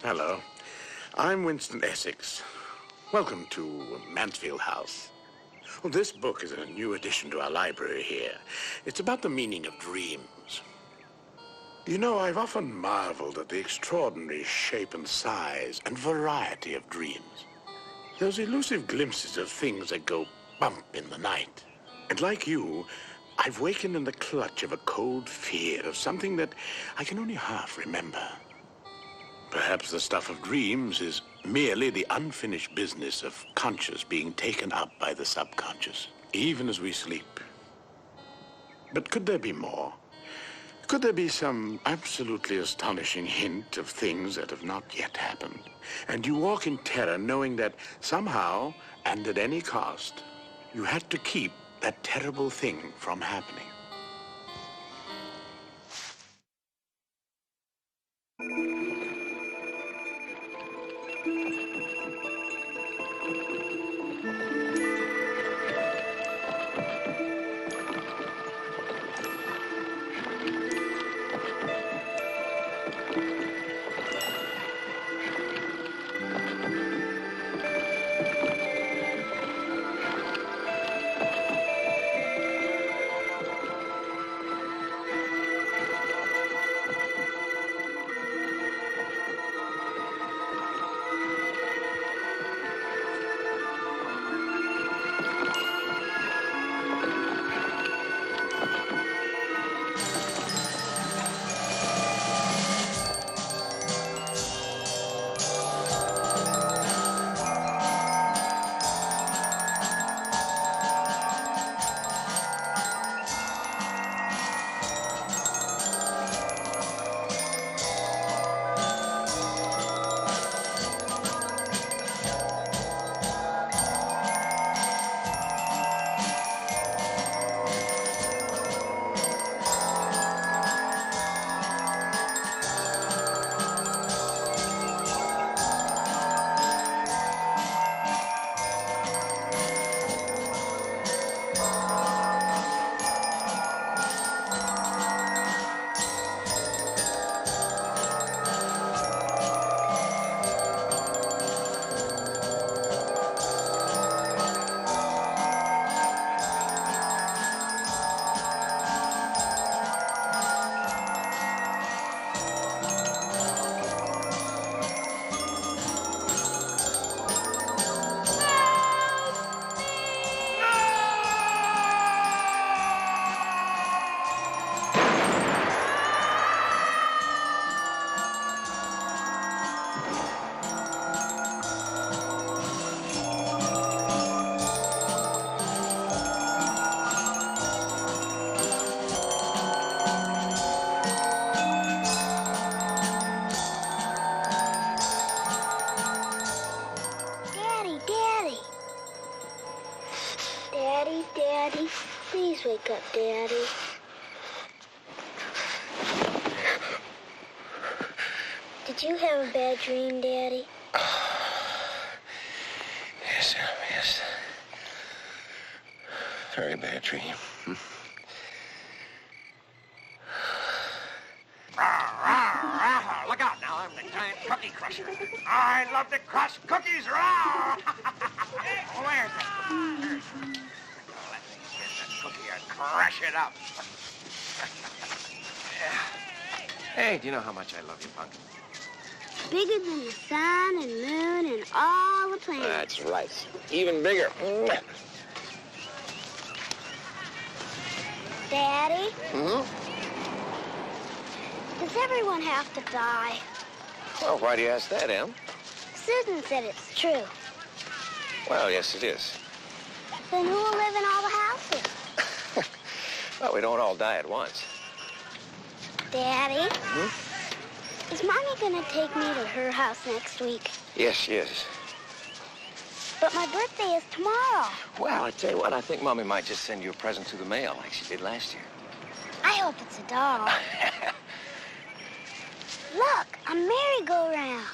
Hello. I'm Winston Essex. Welcome to Mansfield House. Well, this book is a new addition to our library here. It's about the meaning of dreams. You know, I've often marveled at the extraordinary shape and size and variety of dreams. Those elusive glimpses of things that go bump in the night. And like you, I've wakened in the clutch of a cold fear of something that I can only half remember. Perhaps the stuff of dreams is merely the unfinished business of conscious being taken up by the subconscious, even as we sleep. But could there be more? Could there be some absolutely astonishing hint of things that have not yet happened? And you walk in terror knowing that somehow, and at any cost, you had to keep that terrible thing from happening. Daddy, please wake up, Daddy. Did you have a bad dream, Daddy? Yes, yes. Very bad dream. Look out now, I'm the giant cookie crusher. I love to crush cookies. Where's it? Let me get that cookie and crush it up. Hey, do you know how much I love you, Punk? Bigger than the sun and moon and all the planets. That's right. Even bigger. Daddy? Mm-hmm? Does everyone have to die? Well, why do you ask that, Em? Susan said it's true. Well, yes, it is. Then who will live in all the houses? Well, we don't all die at once. Daddy? Hmm? Is Mommy going to take me to her house next week? Yes, she is. But my birthday is tomorrow. Well, I tell you what, I think Mommy might just send you a present through the mail like she did last year. I hope it's a doll. Look, a merry-go-round.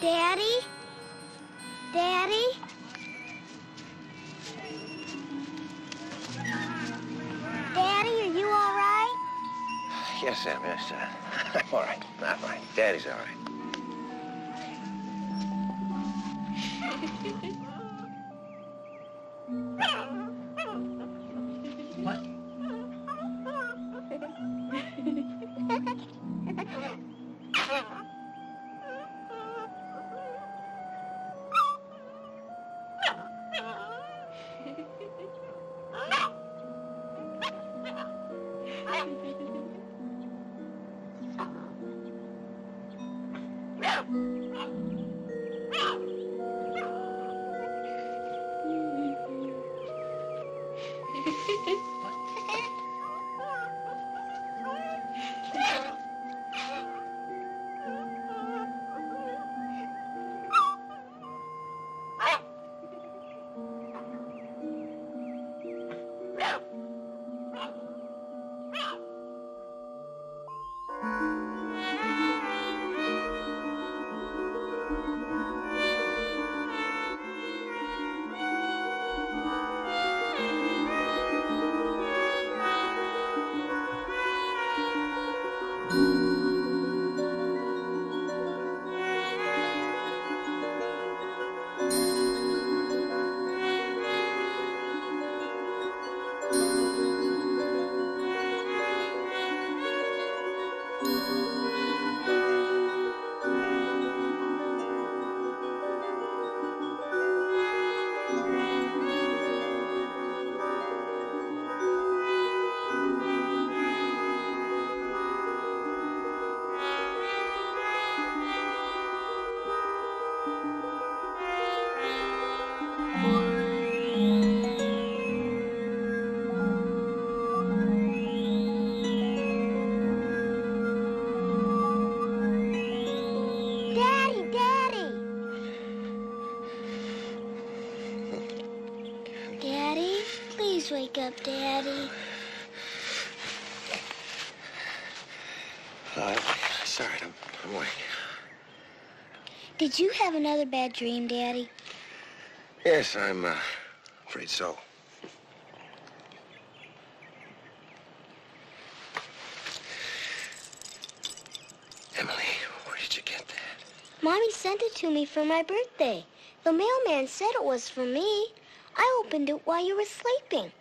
Daddy? Daddy? Daddy, are you all right? Yes, Sam, yes. I'm all right. I'm all right. Daddy's all right. What? Daddy, Daddy! Daddy, please wake up, Daddy. Sorry, I'm awake. Did you have another bad dream, Daddy? Yes, I'm afraid so. Emily, where did you get that? Mommy sent it to me for my birthday. The mailman said it was for me. I opened it while you were sleeping.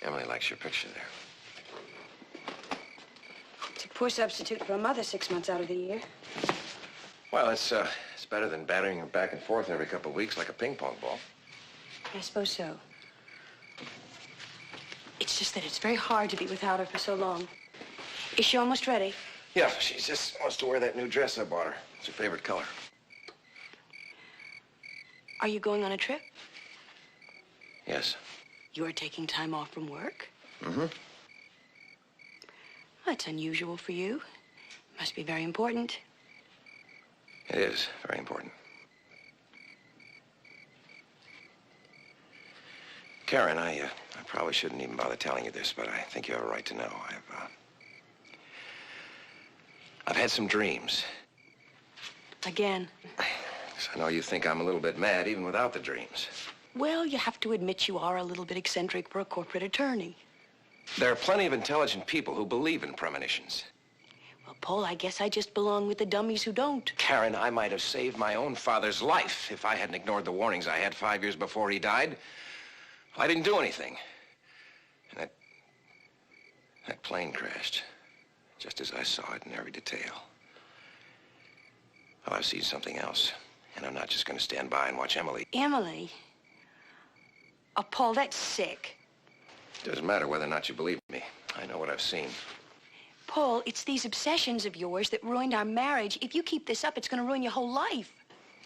Emily likes your picture there. It's a poor substitute for a mother 6 months out of the year. Well, it's better than battering her back and forth every couple of weeks like a ping pong ball. I suppose so. It's just that it's very hard to be without her for so long. Is she almost ready? Yeah, she just wants to wear that new dress I bought her. It's her favorite color. Are you going on a trip? Yes. You're taking time off from work? Mm-hmm. That's unusual for you. Must be very important. It is very important. Karen, I probably shouldn't even bother telling you this, but I think you have a right to know. I've had some dreams. Again. I know you think I'm a little bit mad even without the dreams. Well, you have to admit you are a little bit eccentric for a corporate attorney. There are plenty of intelligent people who believe in premonitions. Well, Paul, I guess I just belong with the dummies who don't. Karen, I might have saved my own father's life if I hadn't ignored the warnings I had 5 years before he died. I didn't do anything. And That plane crashed, just as I saw it in every detail. Well, I've seen something else, and I'm not just going to stand by and watch Emily. Emily? Oh, Paul, that's sick. Doesn't matter whether or not you believe me. I know what I've seen. Paul, it's these obsessions of yours that ruined our marriage. If you keep this up, it's going to ruin your whole life.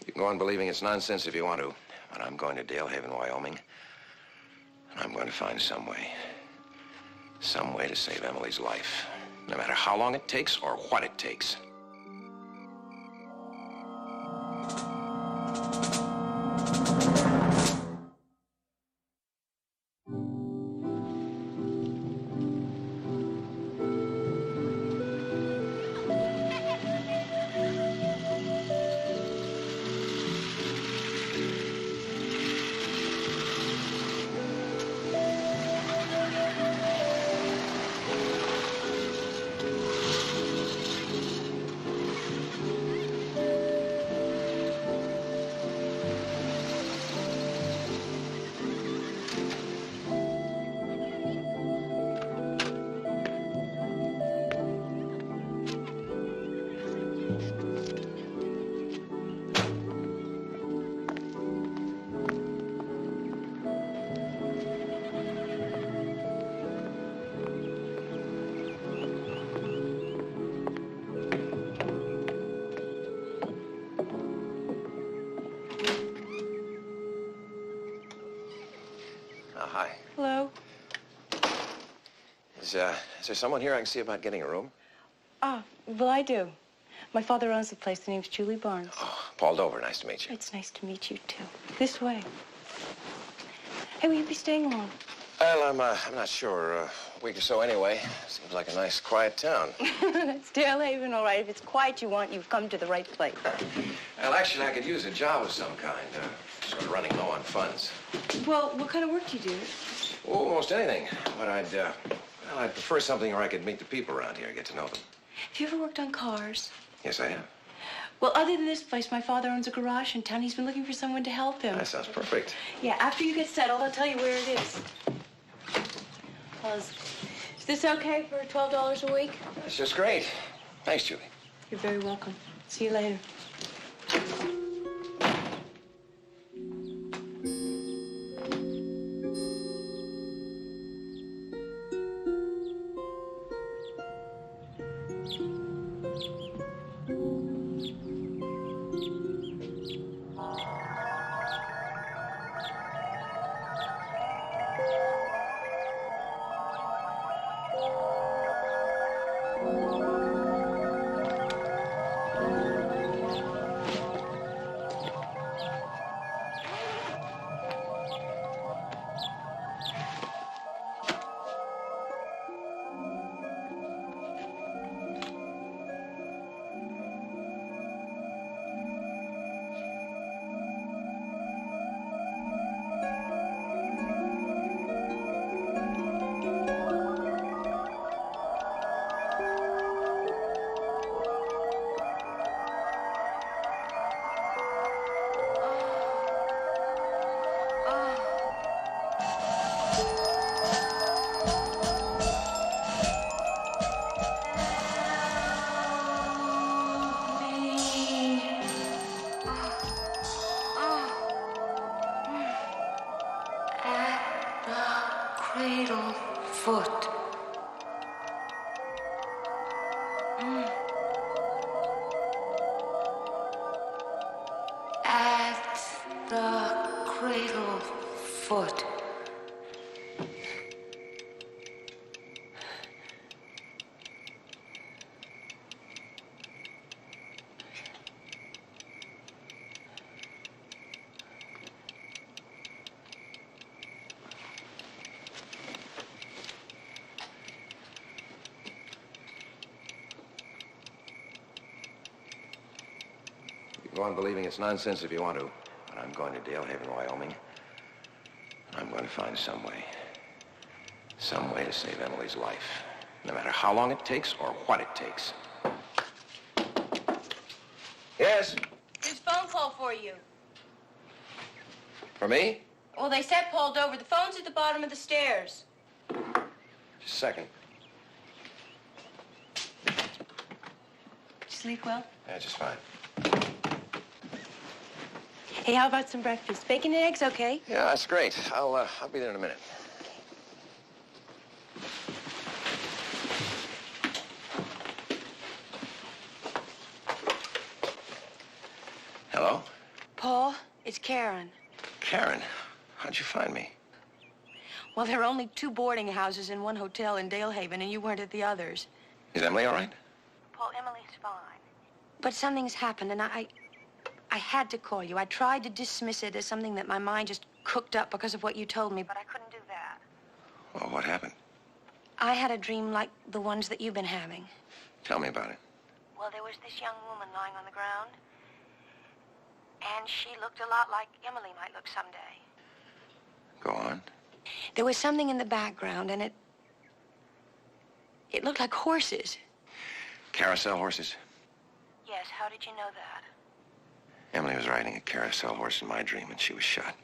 You can go on believing it's nonsense if you want to, but I'm going to Dale Haven, Wyoming, and I'm going to find some way to save Emily's life, no matter how long it takes or what it takes. Hi. Hello? Is there someone here I can see about getting a room? Ah, well, I do. My father owns the place. The name's Julie Barnes. Oh, Paul Dover. Nice to meet you. It's nice to meet you, too. This way. Hey, will you be staying long? Well, I'm not sure. A week or so anyway. Seems like a nice, quiet town. That's Dale Haven, all right. If it's quiet you want, you've come to the right place. Well, actually, I could use a job of some kind. Sort of running low on funds. Well, what kind of work do you do? Oh, almost anything. But I'd prefer something where I could meet the people around here, get to know them. Have you ever worked on cars? Yes, I have. Well, other than this place, my father owns a garage in town. He's been looking for someone to help him. That sounds perfect. Yeah, after you get settled, I'll tell you where it is. Well, is this okay for $12 a week? That's just great. Thanks, Julie. You're very welcome. See you later. Cradle foot. At the cradle foot. You can go on believing it's nonsense if you want to, but I'm going to Dale Haven, Wyoming. And I'm going to find some way to save Emily's life, no matter how long it takes or what it takes. Yes? There's a phone call for you. For me? Well, they said Paul Dover. The phone's at the bottom of the stairs. Just a second. sleep well? Yeah, just fine. Hey, how about some breakfast? Bacon and eggs, okay? Yeah, that's great. I'll be there in a minute. Hello? Paul, it's Karen. Karen, how'd you find me? Well, there are only 2 boarding houses and 1 hotel in Dalehaven, and you weren't at the others. Is Emily all right? Paul, Emily's fine. But something's happened, and I had to call you. I tried to dismiss it as something that my mind just cooked up because of what you told me, but I couldn't do that. Well, what happened? I had a dream like the ones that you've been having. Tell me about it. Well, there was this young woman lying on the ground, and she looked a lot like Emily might look someday. Go on. There was something in the background, and it looked like horses. Carousel horses? Yes, how did you know that? Emily was riding a carousel horse in my dream, and she was shot.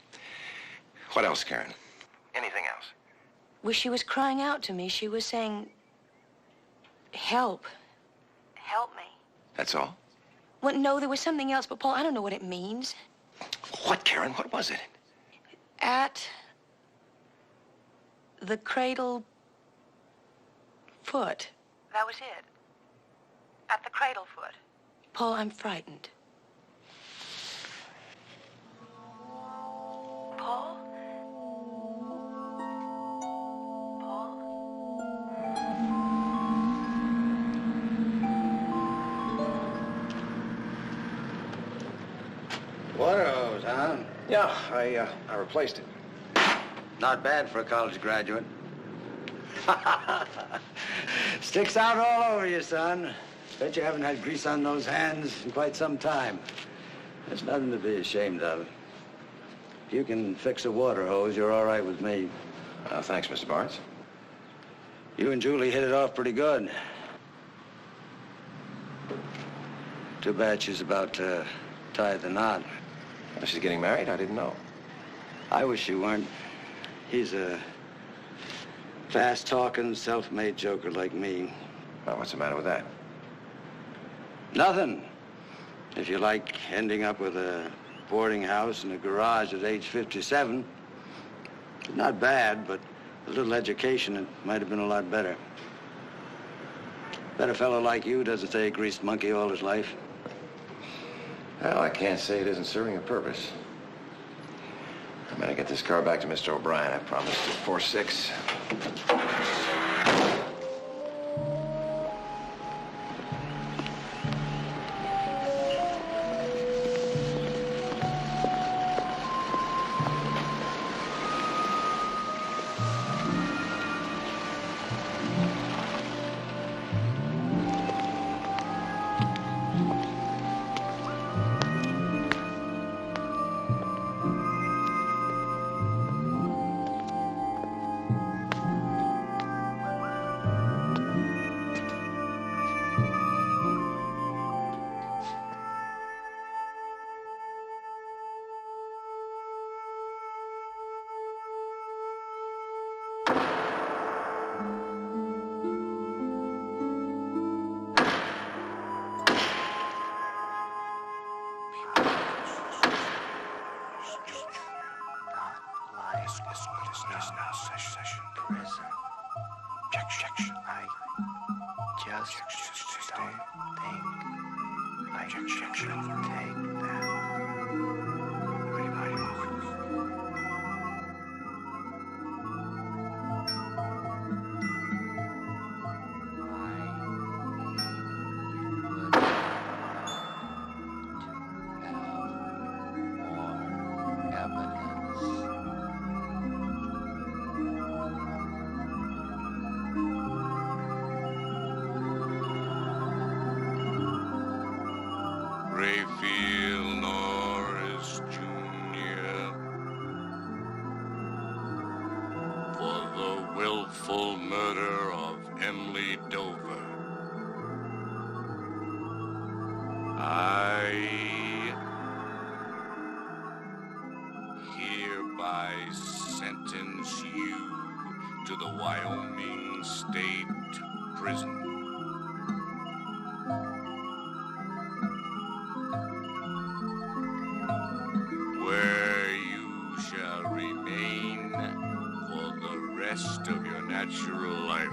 What else, Karen? Anything else? Well, she was crying out to me. She was saying, help. Help me. That's all? Well, no, there was something else, but Paul, I don't know what it means. What, Karen? What was it? At the cradle foot. That was it. At the cradle foot. Paul, I'm frightened. Paul? Paul? Water hose, huh? Yeah, I replaced it. Not bad for a college graduate. Sticks out all over you, son. Bet you haven't had grease on those hands in quite some time. There's nothing to be ashamed of. If you can fix a water hose, you're all right with me. Thanks, Mr. Barnes. You and Julie hit it off pretty good. Too bad she's about to tie the knot. She's getting married? I didn't know. I wish you weren't. He's a fast-talking, self-made joker like me. Well, what's the matter with that? Nothing. If you like ending up with a boarding house and a garage at age 57, not bad, but a little education, it might have been a lot better. Bet a fellow like you doesn't stay a greased monkey all his life. Well, I can't say it isn't serving a purpose. I'm gonna get this car back to Mr. O'Brien. I promised at 4-6. Rayfield, natural life.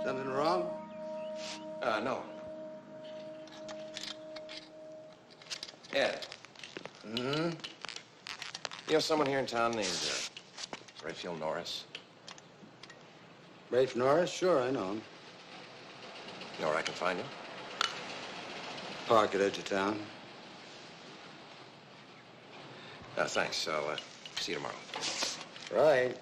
Something wrong? No. Ed. Mm-hmm. You know someone here in town named Rayfield Norris? Rafe Norris? Sure, I know him. You know where I can find him? Park at edge of town. Thanks. I'll see you tomorrow. Right.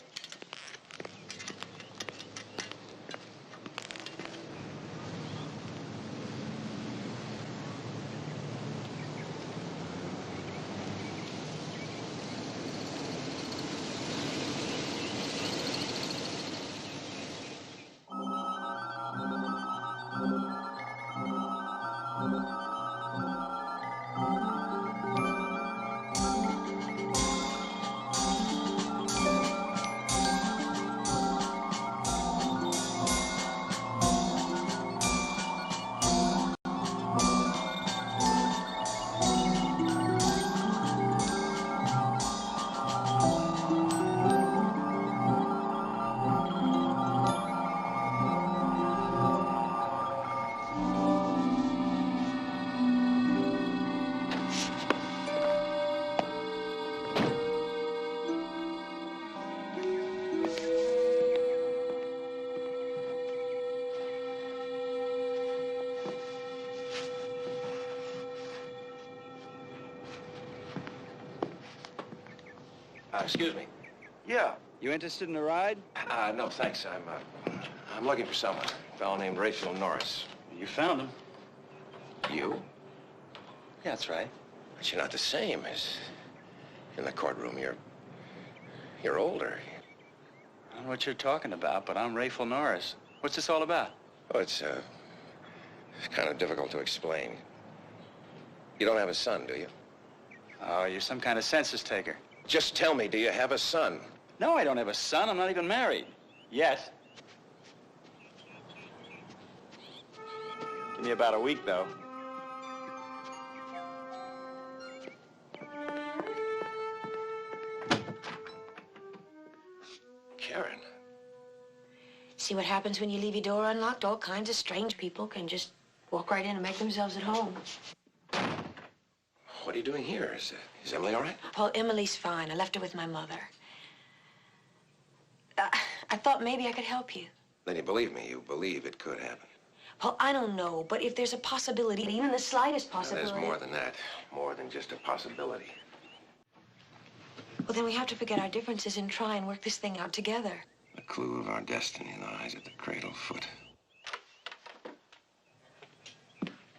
Excuse me. Yeah. You interested in a ride? No, thanks. I'm looking for someone. A fellow named Rayfield Norris. You found him. You? Yeah, that's right. But you're not the same as in the courtroom. You're older. I don't know what you're talking about, but I'm Rayfield Norris. What's this all about? Oh, it's kind of difficult to explain. You don't have a son, do you? Oh, you're some kind of census taker. Just tell me, do you have a son? No, I don't have a son. I'm not even married. Yet. Give me about a week, though. Karen. See what happens when you leave your door unlocked? All kinds of strange people can just walk right in and make themselves at home. What are you doing here? Is Emily all right? Paul, Emily's fine. I left her with my mother. I thought maybe I could help you. Then you believe me. You believe it could happen. Paul, I don't know, but if there's a possibility, even the slightest Now, possibility... there's more than that. More than just a possibility. Well, then we have to forget our differences and try and work this thing out together. The clue of our destiny lies at the cradle foot.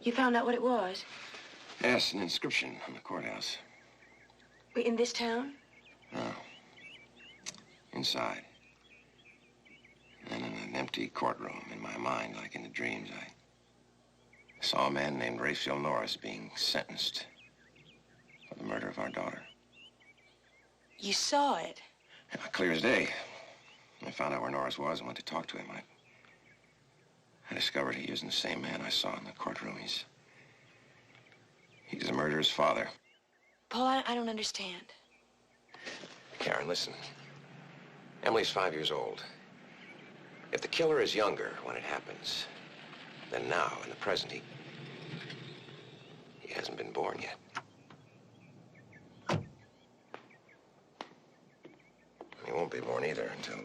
You found out what it was? Yes, an inscription on the courthouse. In this town? No. Inside. And in an empty courtroom, in my mind, like in the dreams, I saw a man named Rayfield Norris being sentenced for the murder of our daughter. You saw it? Yeah, clear as day. I found out where Norris was and went to talk to him. I discovered he isn't the same man I saw in the courtroom. He's the murderer's father. Paul, I don't understand. Karen, listen. Emily's 5 years old. If the killer is younger when it happens, then now, in the present, he hasn't been born yet. He won't be born either until...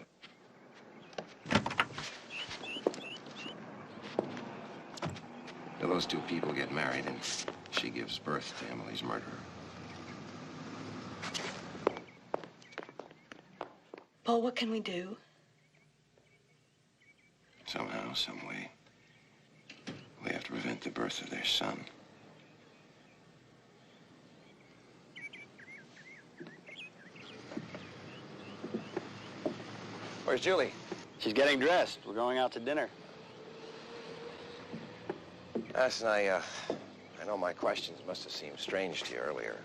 those two people get married and she gives birth to Emily's murderer. Paul, what can we do? Somehow, some way, We have to prevent the birth of their son. Where's Julie? She's getting dressed. We're going out to dinner. Listen, I know my questions must have seemed strange to you earlier.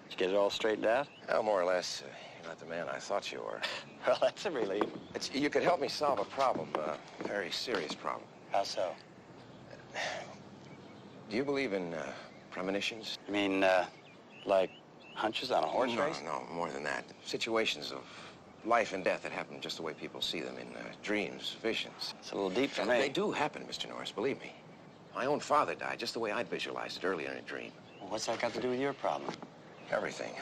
Did you get it all straightened out? Well, more or less, you're not the man I thought you were. Well, that's a relief. You could help me solve a problem, a very serious problem. How so? Do you believe in premonitions? You mean, like hunches on a horse race? No, more than that. Situations of life and death that happen just the way people see them in dreams, visions. It's a little deep for me. They do happen, Mr. Norris, believe me. My own father died just the way I'd visualized it earlier in a dream. Well, what's that got to do with your problem? Everything.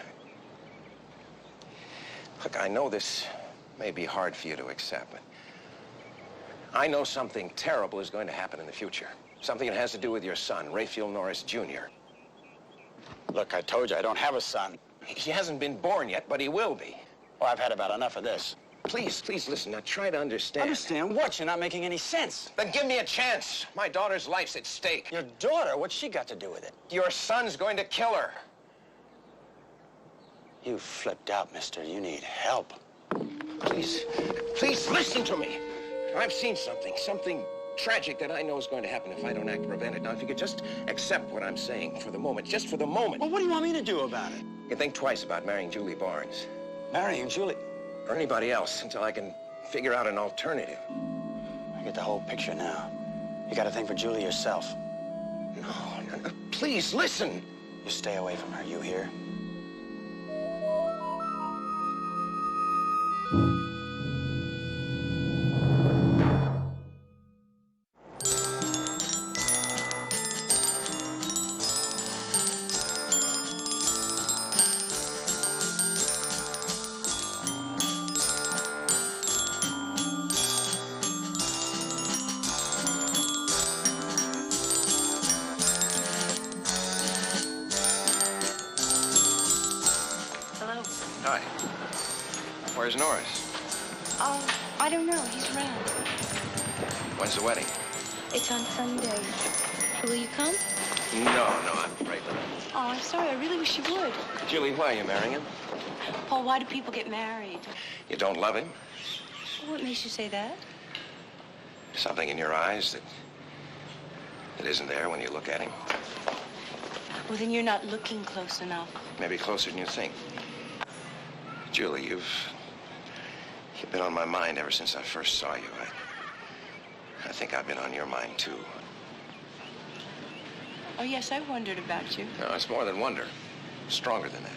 Look, I know this may be hard for you to accept, but I know something terrible is going to happen in the future. Something that has to do with your son, Raphael Norris, Jr. Look, I told you I don't have a son. He hasn't been born yet, but he will be. Well, I've had about enough of this. Please listen. Now try to understand. Understand what? You're not making any sense. Then give me a chance. My daughter's life's at stake. Your daughter? What's she got to do with it? Your son's going to kill her. You flipped out, mister. You need help. Please listen to me. I've seen something tragic that I know is going to happen if I don't act to prevent it. Now, if you could just accept what I'm saying for the moment, just for the moment. Well, what do you want me to do about it? You can think twice about marrying Julie Barnes. Marrying Julie? Or anybody else until I can figure out an alternative. I get the whole picture now. You got to think for Julie yourself. No. Please, listen. You stay away from her, you hear? Hi. Where's Norris? I don't know. He's around. When's the wedding? It's on Sunday. Will you come? No, I'm afraid not. Oh, I'm sorry. I really wish you would. Julie, why are you marrying him? Paul, why do people get married? You don't love him? What makes you say that? Something in your eyes that isn't there when you look at him. Well, then you're not looking close enough. Maybe closer than you think. Julie, you've been on my mind ever since I first saw you. I think I've been on your mind, too. Oh, yes, I wondered about you. No, it's more than wonder. Stronger than that.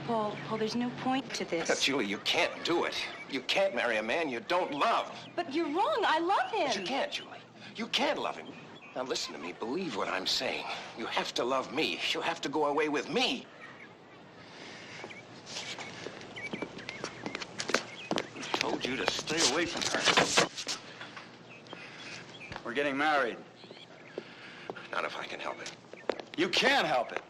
Paul, there's no point to this. But, Julie, you can't do it. You can't marry a man you don't love. But you're wrong. I love him. But you can't, Julie. You can't love him. Now, listen to me. Believe what I'm saying. You have to love me. You have to go away with me. I told you to stay away from her. We're getting married. Not if I can help it. You can't help it.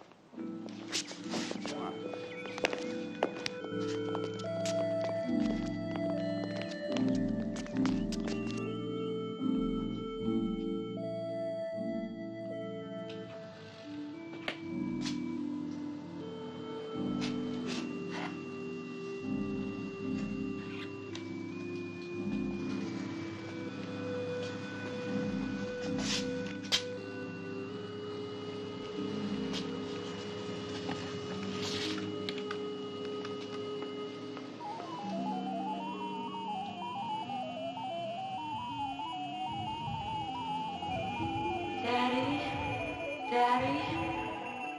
Daddy,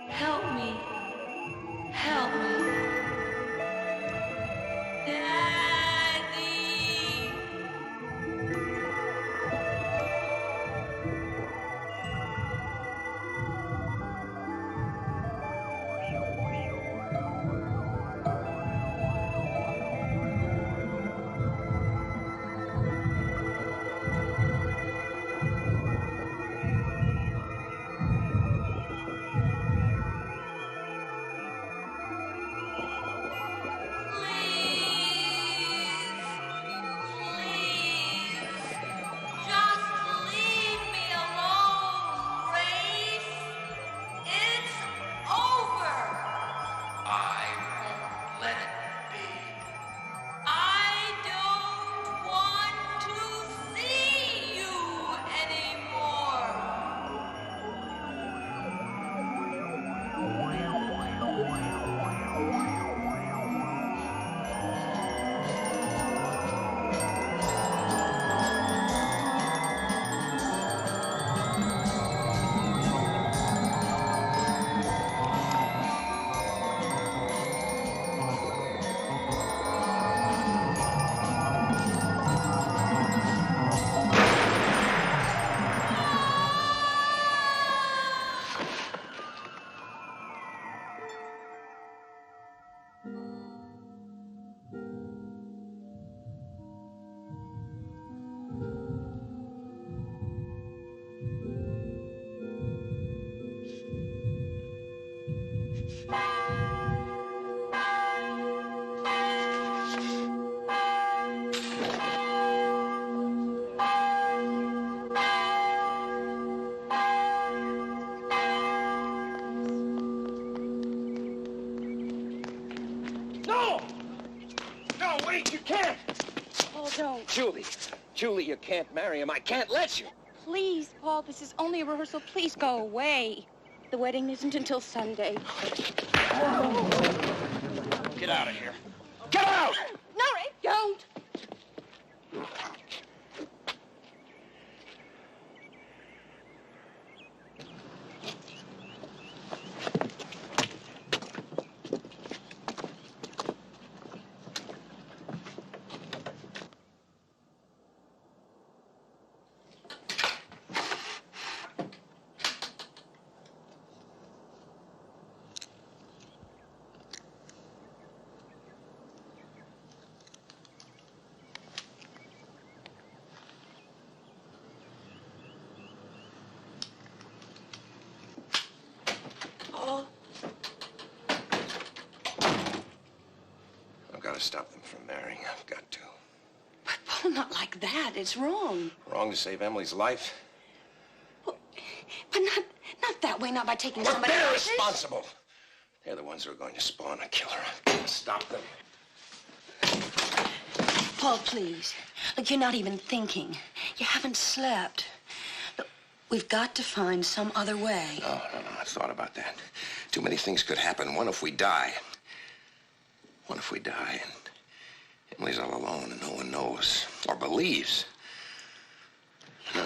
help me. Help me. Daddy! don't. Julie, you can't marry him. I can't let you. Please, Paul, this is only a rehearsal. Please go away. The wedding isn't until Sunday. Get out of here. Get out! No, Ray, don't. I've got to stop them from marrying. I've got to. But, Paul, not like that. It's wrong. Wrong to save Emily's life? Well, but not that way, not by taking But somebody they're else's. responsible. They're the ones who are going to spawn a killer. I've got to stop them. Paul, please. Look, you're not even thinking. You haven't slept. Look, we've got to find some other way. No. I've thought about that. Too many things could happen. What if we die? What if we die and Emily's all alone and no one knows or believes? No.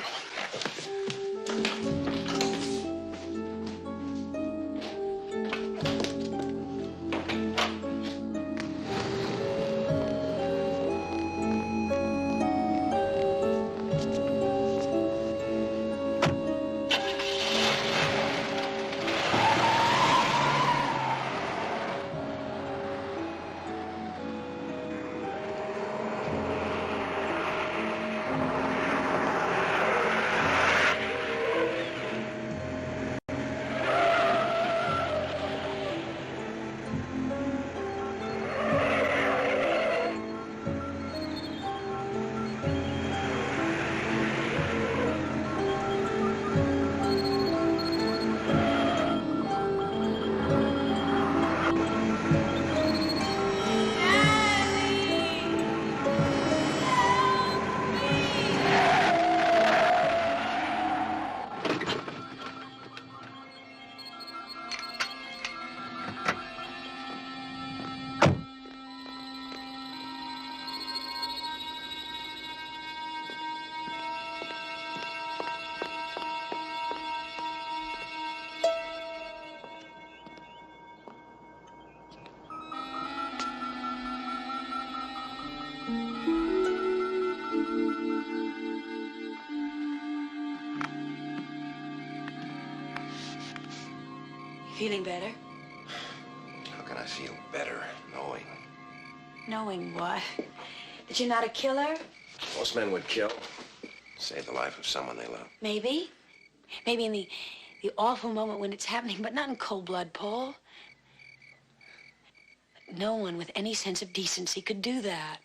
Feeling better? How can I feel better knowing? Knowing what? That you're not a killer? Most men would kill. Save the life of someone they love. Maybe. Maybe in the awful moment when it's happening, but not in cold blood, Paul. No one with any sense of decency could do that.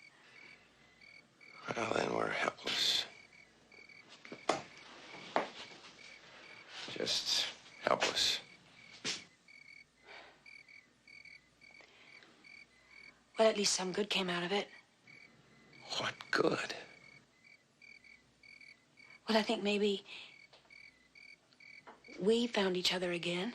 Well, then we're helpless. Just helpless. Well, at least some good came out of it. What good? Well, I think maybe we found each other again.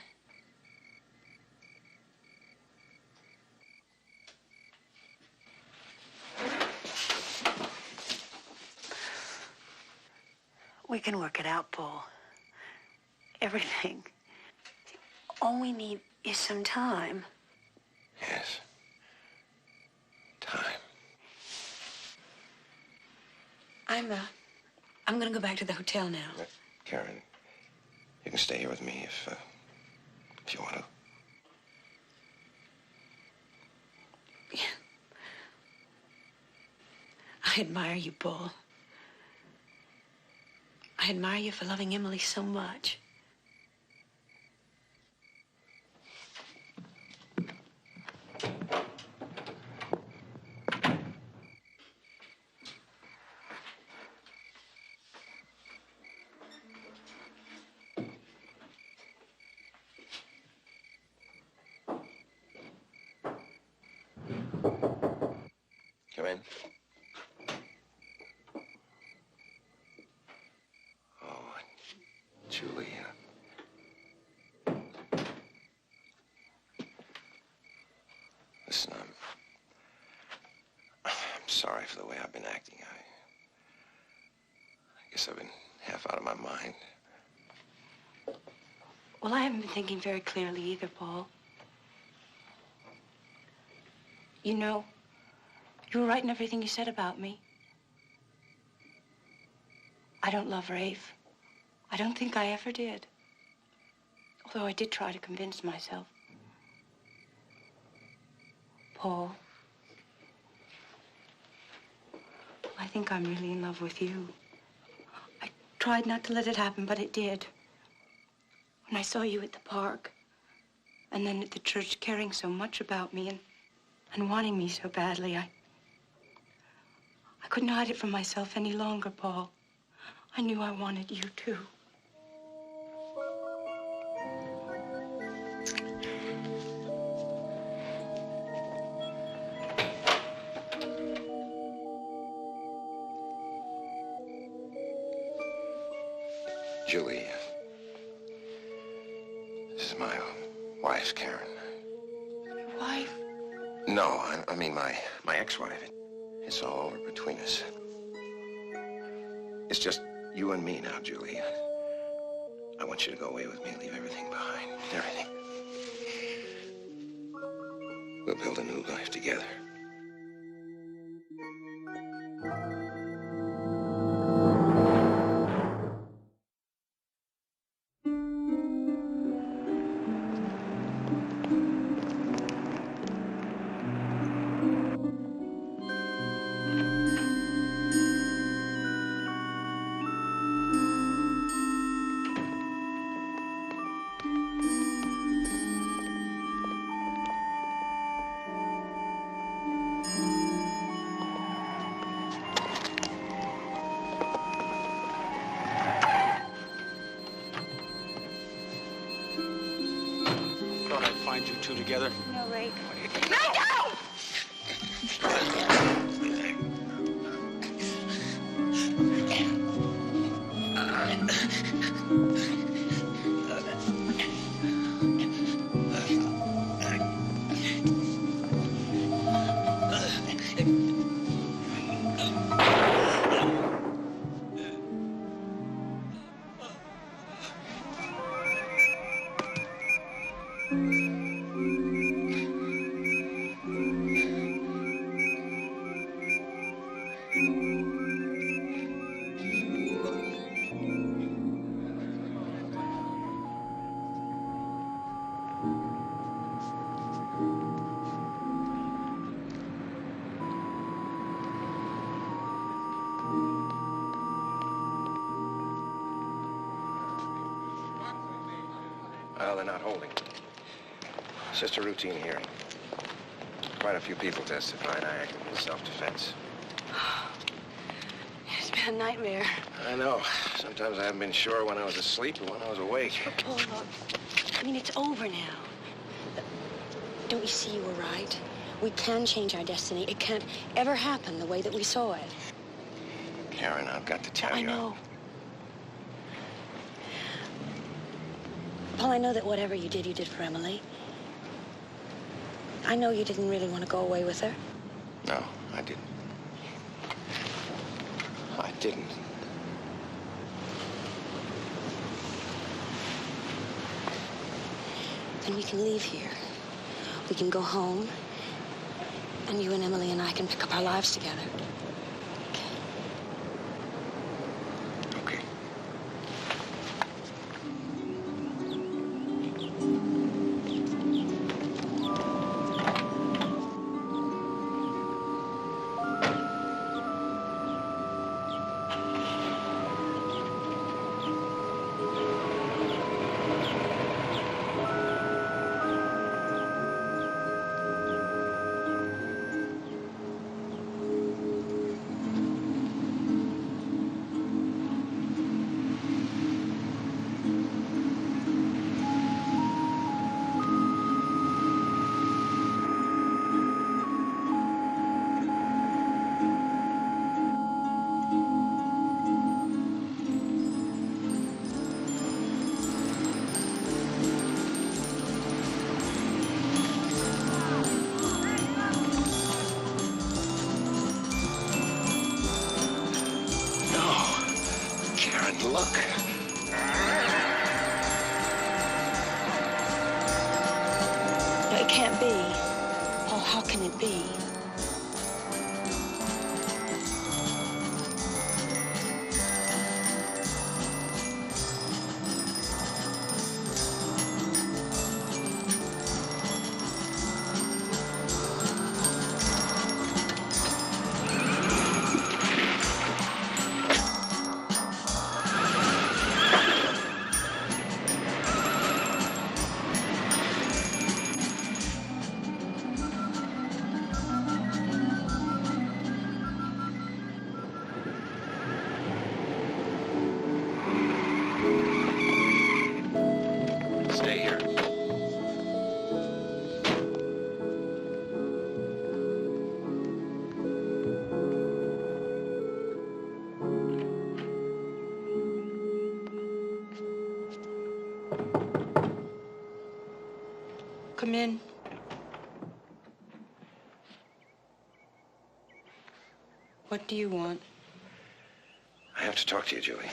We can work it out, Paul. Everything. All we need is some time. Yes. Time. I'm gonna go back to the hotel now. Karen, you can stay here with me if you want to. Yeah. I admire you, Paul. I admire you for loving Emily so much. Come in. sorry for the way I've been acting. I guess I've been half out of my mind. Well, I haven't been thinking very clearly either, Paul. You know, you were right in everything you said about me. I don't love Rafe. I don't think I ever did. Although I did try to convince myself. Paul, I think I'm really in love with you. I tried not to let it happen, but it did. When I saw you at the park, and then at the church caring so much about me and wanting me so badly, I couldn't hide it from myself any longer, Paul. I knew I wanted you too. Julie, this is my wife, Karen. Wife? No, I mean my ex-wife. It's all over between us. It's just you and me now, Julie. I want you to go away with me and leave everything behind. Everything. We'll build a new life together. Find you two together? No, Ray. Well, they're not holding. It's just a routine hearing. Quite a few people testify, and I acted in self-defense. It's been a nightmare. I know. Sometimes I haven't been sure when I was asleep or when I was awake. But Paul, look, I mean, it's over now. Don't you see you were right? We can change our destiny. It can't ever happen the way that we saw it. Karen, I've got to tell you. I know. Paul, I know that whatever you did for Emily. I know you didn't really want to go away with her. No, I didn't. I didn't. Then we can leave here. We can go home, and you and Emily and I can pick up our lives together. Okay. can't be. Paul, how can it be? Stay here. Come in. What do you want? I have to talk to you, Julie.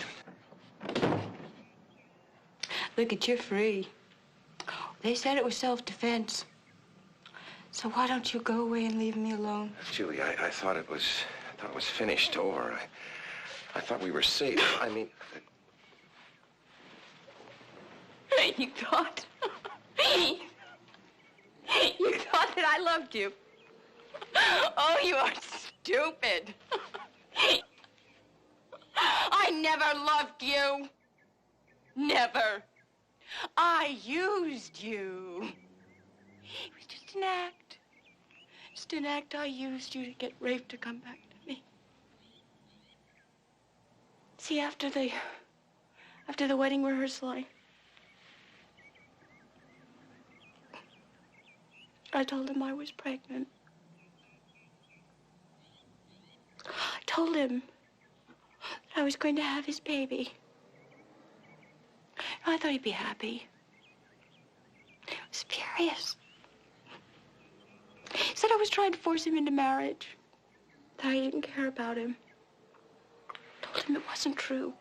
Look, you're free. They said it was self-defense. So why don't you go away and leave me alone? Julie, I thought it was finished, over. I thought we were safe. I mean... You thought? You thought that I loved you? Oh, you are stupid. I never loved you. Never. I used you. It was just an act. Just an act. I used you to get Rafe to come back to me. See, after the wedding rehearsal, I told him I was pregnant. I told him that I was going to have his baby. I thought he'd be happy. I was furious. He said I was trying to force him into marriage, that I didn't care about him. I told him it wasn't true.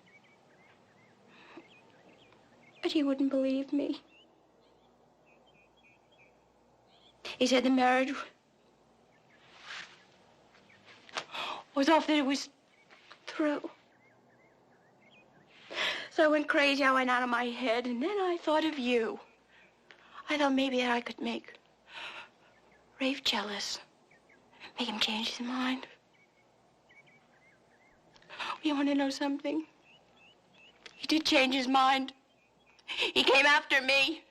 But he wouldn't believe me. He said the marriage was off, that it was through. So I went crazy, I went out of my head, and then I thought of you. I thought maybe that I could make Rafe jealous, make him change his mind. You want to know something? He did change his mind. He came after me,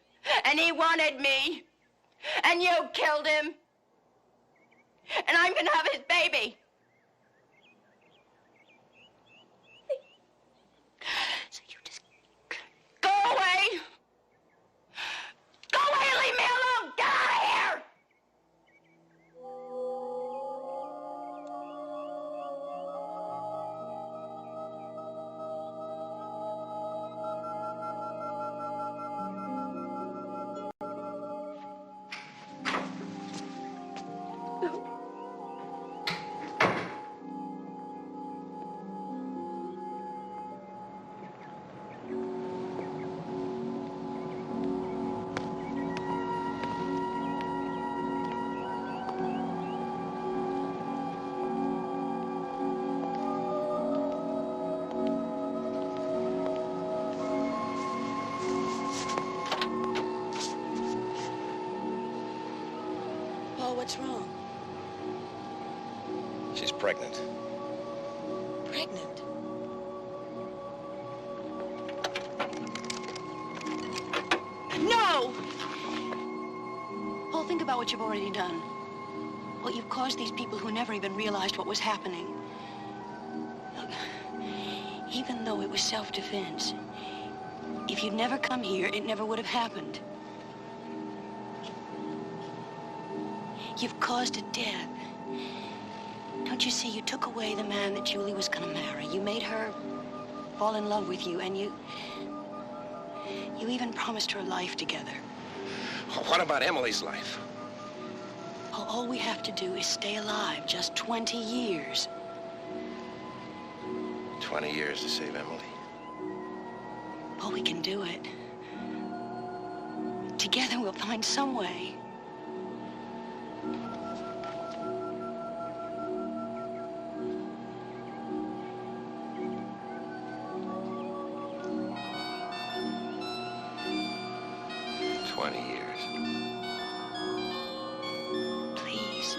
and he wanted me. And you killed him. And I'm gonna have his baby. So you just go away. Go away and leave me alone. Get out of here. What's wrong? She's pregnant. Pregnant? No! Paul, think about what you've already done. Well, you've caused these people who never even realized what was happening. Look, even though it was self-defense, if you'd never come here, it never would have happened. You've caused a death. Don't you see, you took away the man that Julie was going to marry. You made her fall in love with you, and you even promised her a life together. What about Emily's life? All we have to do is stay alive, just 20 years. 20 years to save Emily. Oh, we can do it. Together we'll find some way. 20 years. Please.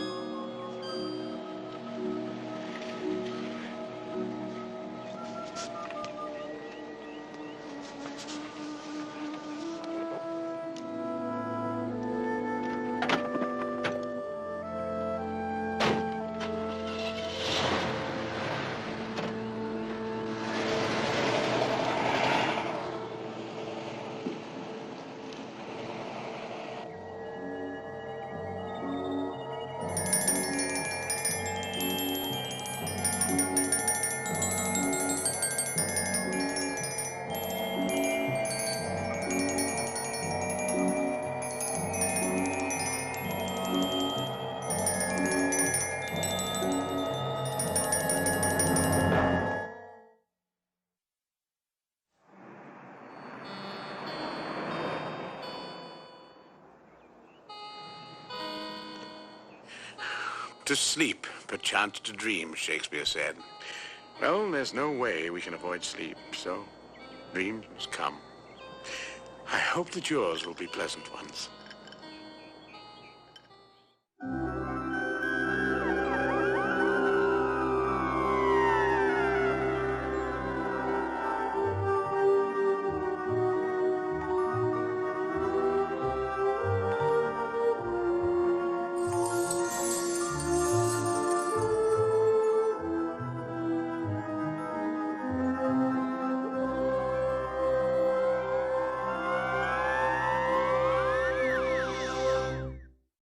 To sleep, perchance to dream, Shakespeare said. Well, there's no way we can avoid sleep, so dreams come. I hope that yours will be pleasant ones.